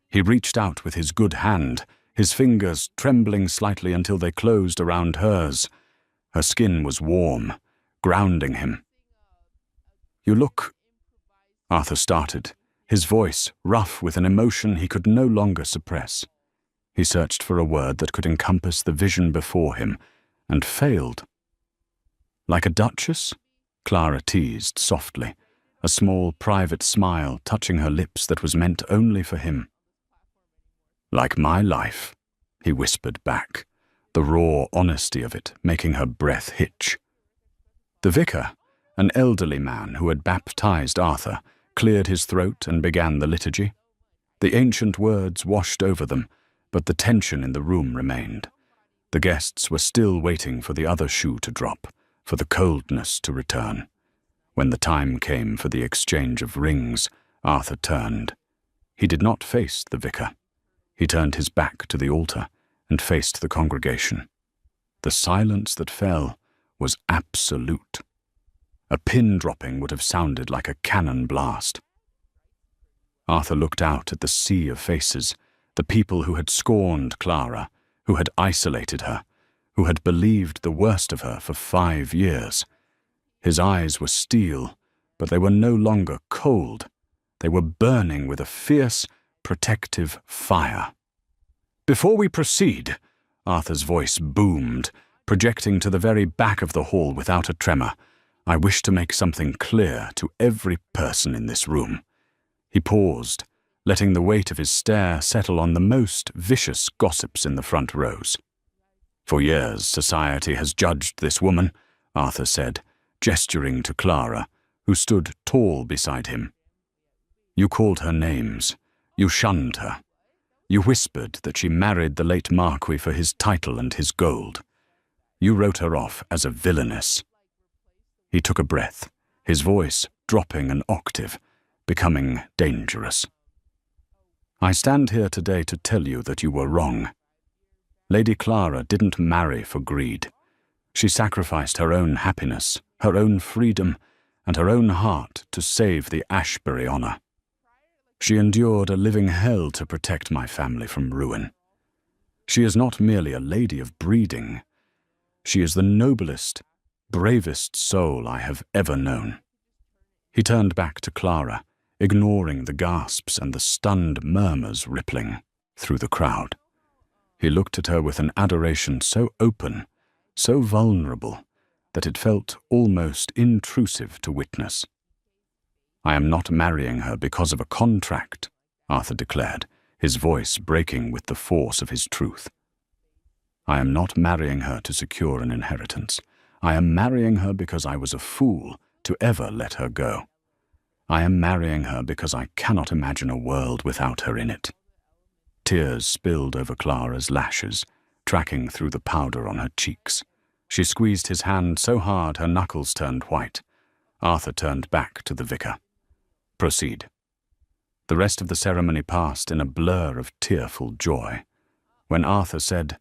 He reached out with his good hand, his fingers trembling slightly until they closed around hers. Her skin was warm, grounding him. "You look—" Arthur started, his voice rough with an emotion he could no longer suppress. He searched for a word that could encompass the vision before him, and failed. "Like a duchess?" Clara teased softly, a small private smile touching her lips that was meant only for him. "Like my life," he whispered back, the raw honesty of it making her breath hitch. The vicar, an elderly man who had baptized Arthur, cleared his throat and began the liturgy. The ancient words washed over them, but the tension in the room remained. The guests were still waiting for the other shoe to drop, for the coldness to return. When the time came for the exchange of rings, Arthur turned. He did not face the vicar. He turned his back to the altar and faced the congregation. The silence that fell was absolute. A pin dropping would have sounded like a cannon blast. Arthur looked out at the sea of faces, the people who had scorned Clara, who had isolated her, who had believed the worst of her for 5 years. His eyes were steel, but they were no longer cold. They were burning with a fierce, protective fire. "Before we proceed," Arthur's voice boomed, projecting to the very back of the hall without a tremor, "I wish to make something clear to every person in this room." He paused, letting the weight of his stare settle on the most vicious gossips in the front rows. "For years, society has judged this woman," Arthur said, gesturing to Clara, who stood tall beside him. "You called her names. You shunned her. You whispered that she married the late Marquis for his title and his gold. You wrote her off as a villainess." He took a breath, his voice dropping an octave, becoming dangerous. "I stand here today to tell you that you were wrong. Lady Clara didn't marry for greed. She sacrificed her own happiness, her own freedom, and her own heart to save the Ashbury honor. She endured a living hell to protect my family from ruin. She is not merely a lady of breeding. She is the noblest, bravest soul I have ever known." He turned back to Clara, ignoring the gasps and the stunned murmurs rippling through the crowd. He looked at her with an adoration so open, so vulnerable, that it felt almost intrusive to witness. "I am not marrying her because of a contract," Arthur declared, his voice breaking with the force of his truth. "I am not marrying her to secure an inheritance. I am marrying her because I was a fool to ever let her go. I am marrying her because I cannot imagine a world without her in it." Tears spilled over Clara's lashes, tracking through the powder on her cheeks. She squeezed his hand so hard her knuckles turned white. Arthur turned back to the vicar. "Proceed." The rest of the ceremony passed in a blur of tearful joy. When Arthur said,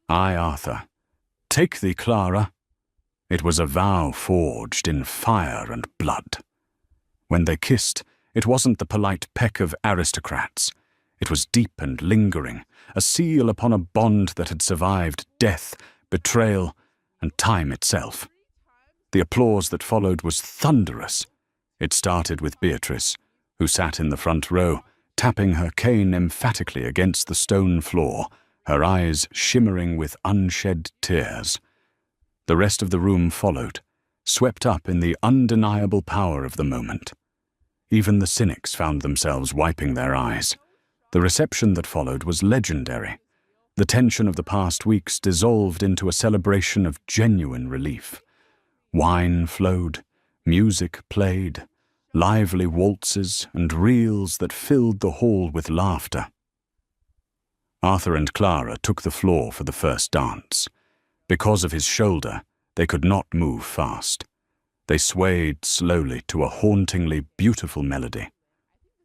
"I, Arthur, take thee, Clara," it was a vow forged in fire and blood. When they kissed, it wasn't the polite peck of aristocrats. It was deep and lingering, a seal upon a bond that had survived death, betrayal, and time itself. The applause that followed was thunderous. It started with Beatrice, who sat in the front row, tapping her cane emphatically against the stone floor, her eyes shimmering with unshed tears. The rest of the room followed, swept up in the undeniable power of the moment. Even the cynics found themselves wiping their eyes. The reception that followed was legendary. The tension of the past weeks dissolved into a celebration of genuine relief. Wine flowed, music played, lively waltzes and reels that filled the hall with laughter. Arthur and Clara took the floor for the first dance. Because of his shoulder, they could not move fast. They swayed slowly to a hauntingly beautiful melody.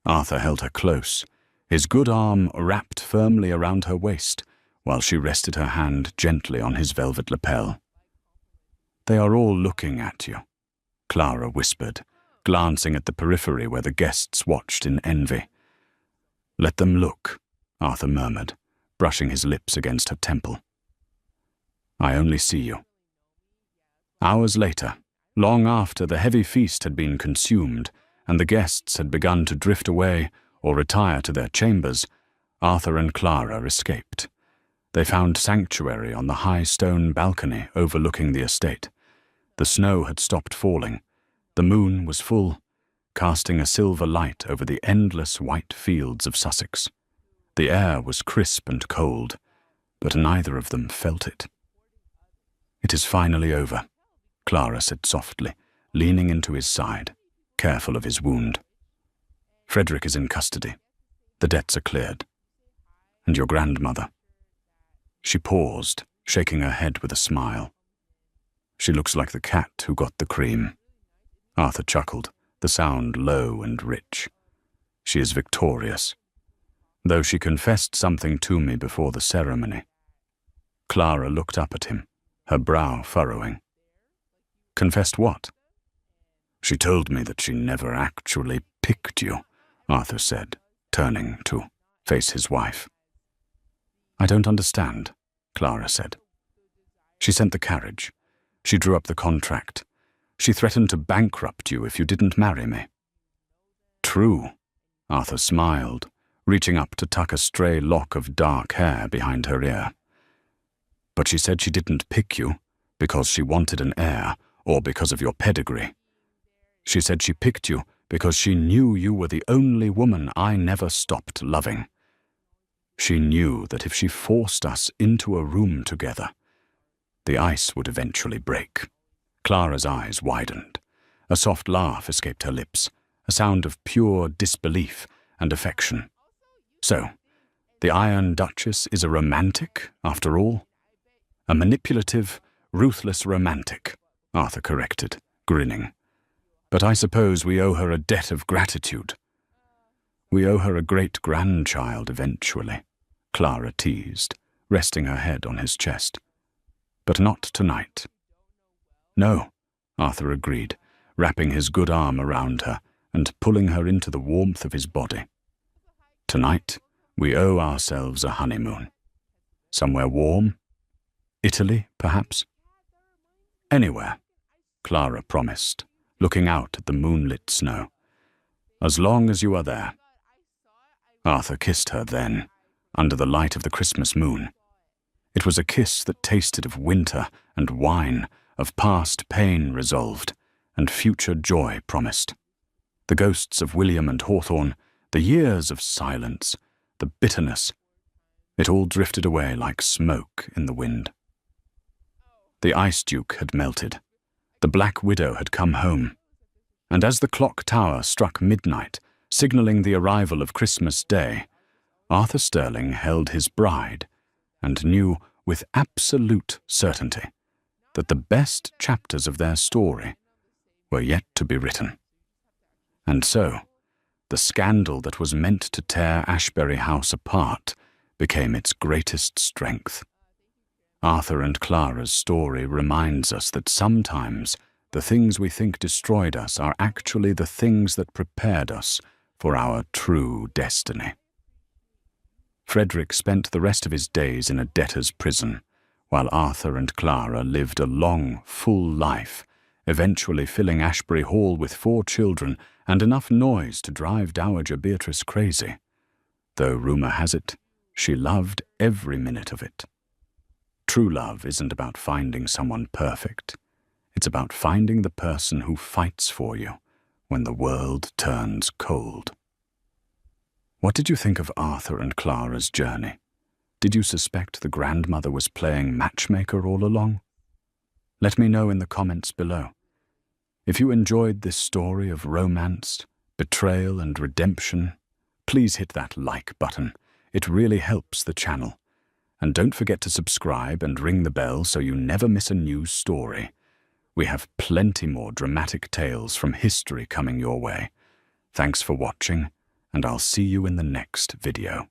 Arthur held her close, his good arm wrapped firmly around her waist, while she rested her hand gently on his velvet lapel. "They are all looking at you," Clara whispered, glancing at the periphery where the guests watched in envy. "Let them look," Arthur murmured, brushing his lips against her temple. "I only see you." Hours later, long after the heavy feast had been consumed and the guests had begun to drift away or retire to their chambers, Arthur and Clara escaped, They found sanctuary on the high stone balcony overlooking the estate. The snow had stopped falling. The moon was full, casting a silver light over the endless white fields of Sussex. The air was crisp and cold, but neither of them felt it. "It is finally over," Clara said softly, leaning into his side, careful of his wound. "Frederick is in custody. The debts are cleared. And your grandmother." She paused, shaking her head with a smile. "She looks like the cat who got the cream." Arthur chuckled, the sound low and rich. "She is victorious, though she confessed something to me before the ceremony." Clara looked up at him, her brow furrowing. "Confessed what?" "She told me that she never actually picked you," Arthur said, turning to face his wife. "I don't understand," Clara said. "She sent the carriage. She drew up the contract. She threatened to bankrupt you if you didn't marry me." "True," Arthur smiled, reaching up to tuck a stray lock of dark hair behind her ear. "But she said she didn't pick you because she wanted an heir or because of your pedigree. She said she picked you because she knew you were the only woman I never stopped loving. She knew that if she forced us into a room together, the ice would eventually break." Clara's eyes widened. A soft laugh escaped her lips, a sound of pure disbelief and affection. "So, the Iron Duchess is a romantic, after all?" "A manipulative, ruthless romantic," Arthur corrected, grinning. "But I suppose we owe her a debt of gratitude." "We owe her a great-grandchild eventually," Clara teased, resting her head on his chest. "But not tonight." "No," Arthur agreed, wrapping his good arm around her and pulling her into the warmth of his body. "Tonight, we owe ourselves a honeymoon. Somewhere warm? Italy, perhaps?" "Anywhere," Clara promised, looking out at the moonlit snow. "As long as you are there." Arthur kissed her then, under the light of the Christmas moon. It was a kiss that tasted of winter and wine, of past pain resolved, and future joy promised. The ghosts of William and Hawthorne, the years of silence, the bitterness, it all drifted away like smoke in the wind. The Ice Duke had melted. The Black Widow had come home. And as the clock tower struck midnight, signaling the arrival of Christmas Day, Arthur Sterling held his bride and knew with absolute certainty that the best chapters of their story were yet to be written. And so, the scandal that was meant to tear Ashbury House apart became its greatest strength. Arthur and Clara's story reminds us that sometimes the things we think destroyed us are actually the things that prepared us for our true destiny. Frederick spent the rest of his days in a debtor's prison, while Arthur and Clara lived a long, full life, eventually filling Ashbury Hall with 4 children and enough noise to drive Dowager Beatrice crazy, though rumor has it, she loved every minute of it. True love isn't about finding someone perfect. It's about finding the person who fights for you when the world turns cold. What did you think of Arthur and Clara's journey? Did you suspect the grandmother was playing matchmaker all along? Let me know in the comments below. If you enjoyed this story of romance, betrayal, and redemption, please hit that like button. It really helps the channel. And don't forget to subscribe and ring the bell so you never miss a new story. We have plenty more dramatic tales from history coming your way. Thanks for watching, and I'll see you in the next video.